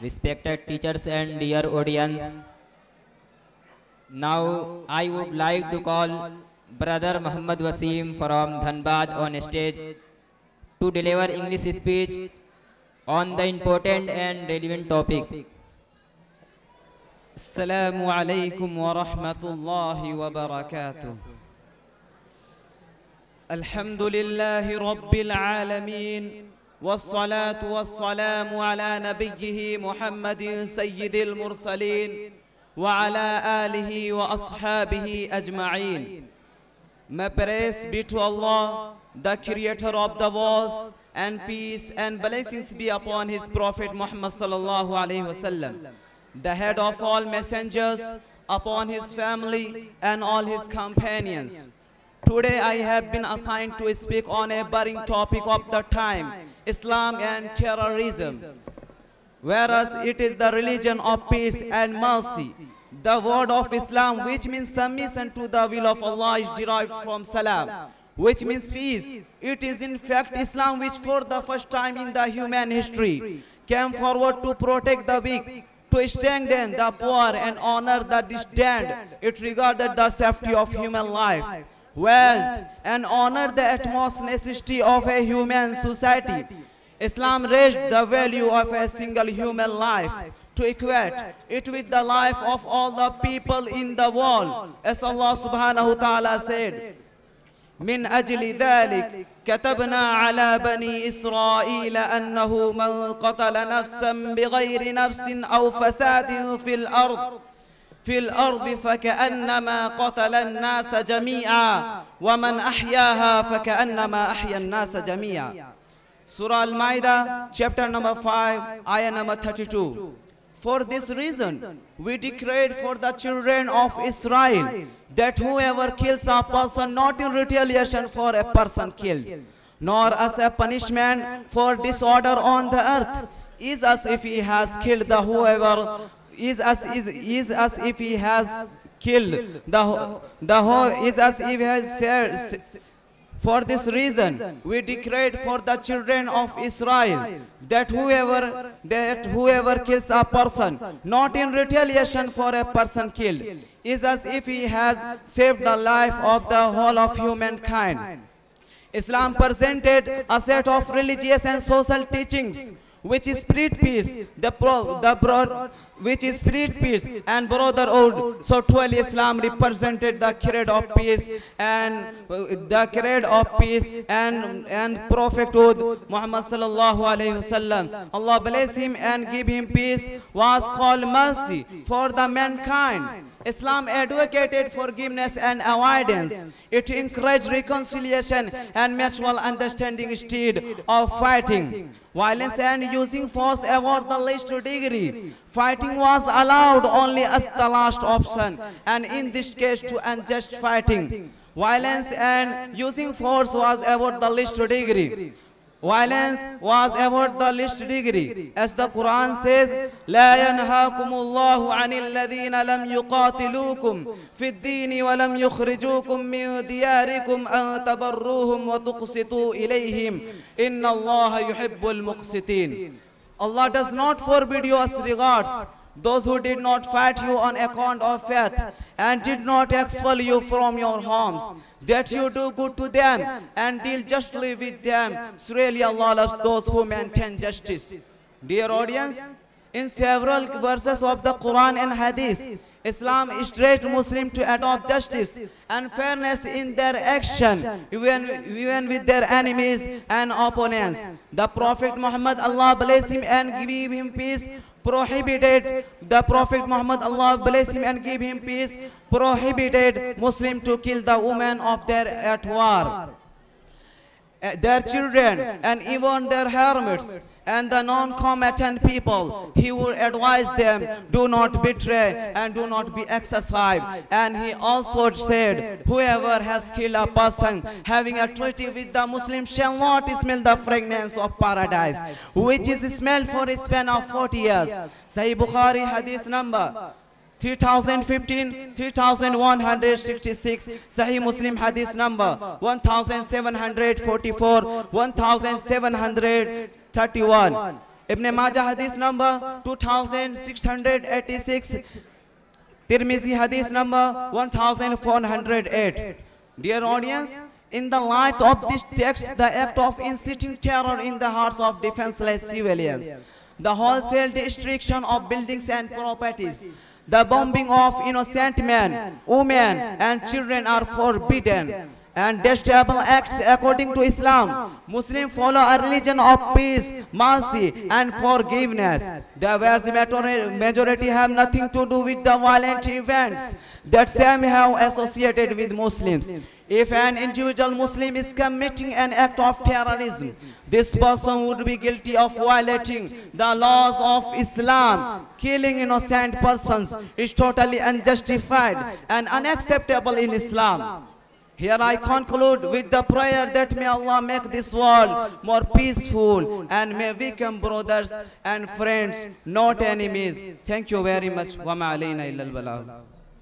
respected teachers and dear audience. Now I would like to call Brother Muhammad Wasim from Dhanbad on stage to deliver English speech on the important and relevant topic. Assalamu alaikum wa rahmatullahi wa barakatuh. Alhamdulillahi rabbil alameen. والصلاة والسلام على نبيه محمد سيد المرسلين وعلى آله وأصحابه أجمعين. May praise be to Allah, the creator of the worlds, and peace and blessings be upon his prophet Muhammad sallallahu alaihi wasallam, the head of all messengers, upon his family and all his companions. Today I have been assigned to speak on a burning topic of the time, Islam and terrorism. Whereas it is the religion of peace and mercy. The word of Islam, which means submission to the will of Allah, is derived from salam, which means peace. It is in fact Islam which for the first time in the human history came forward to protect the weak, to strengthen the poor and honor the distant. It regarded the safety of human life, wealth, and honor the utmost necessity of a human society. Islam raised the value of a single human life to equate it with the life of all the people in the world. As Allah subhanahu wa ta'ala said, من أجل ذلك كتبنا على بني إسرائيل أنه من قتل نفسا بغير نفس أو فساد في الأرض فكأنما قتل الناس جميعا ومن أحياها فكأنما أحيا الناس جميعا. Surah Al-Ma'idah, chapter number 5, ayah number 32. For this reason, we declared for the children of Israel that whoever kills a person not in retaliation for a person killed, nor as a punishment for disorder on the earth, is as if he has killed the whoever is as if he has killed is as if he has said. For this reason, we declared for the children of Israel that whoever kills a person not in retaliation for a person killed is as if he has saved the life of the whole of humankind. Islam presented a set of religious and social teachings which is spread peace, which is spread peace and brotherhood. So truly Islam represented the creed of peace and prophethood. Muhammad sallallahu alaihi wasallam, Allah bless him and give him peace, was called mercy for the mankind. Islam advocated forgiveness and avoidance. It encouraged reconciliation and mutual understanding instead of fighting. Violence and using force about the least degree. Fighting was allowed only as the last option, and in this case to unjust fighting. Violence and using force was about the least degree. Violence was about the least degree. As the Quran says, لا ينهاكم الله عن الذين لم يقاتلوكم في الدين ولم يخرجوكم من دياركم أن تبروهم وتقسطوا إليهم إن الله يحب المقسطين. Allah does not forbid you as regards those who did not fight you on account of faith and did not expel you from your homes, that you do good to them and deal justly with them. Surely Allah loves those who maintain justice. Dear audience, in several verses of the Quran and Hadith, Islam instructs Muslims to adopt justice and fairness in their action, even with their enemies and opponents. The Prophet Muhammad, Allah bless him and give him peace, prohibited Muslims to kill the women of at war, their children and even their hermits and the non-combatant people. He would advise them, do not betray and do not be excessive. And he also said, whoever has killed a person having a treaty with the Muslims shall not smell the fragrance of paradise, which is smelled for a span of 40 years. Sahih Bukhari, hadith number 3015, 3166, Sahih Muslim hadith number 1744, 1731. Ibn Majah hadith number 2686, Tirmizi hadith number 1408. Dear audience, in the light of this text, the act of inciting terror in the hearts of defenseless civilians, the wholesale destruction of buildings and properties, the bombing of innocent men, women and children are forbidden. And detestable acts according to Islam. Muslims follow a religion of peace, mercy and forgiveness. The vast majority have nothing to do with the violent events that some have associated with Muslims. If an individual Muslim is committing an act of terrorism, this person would be guilty of violating the laws of Islam. Killing innocent persons is totally unjustified and unacceptable in Islam. Here I conclude with the prayer that may Allah make this world more peaceful and may we become brothers and friends, not enemies. Thank you very much. Wa ma alayna illa al balagh.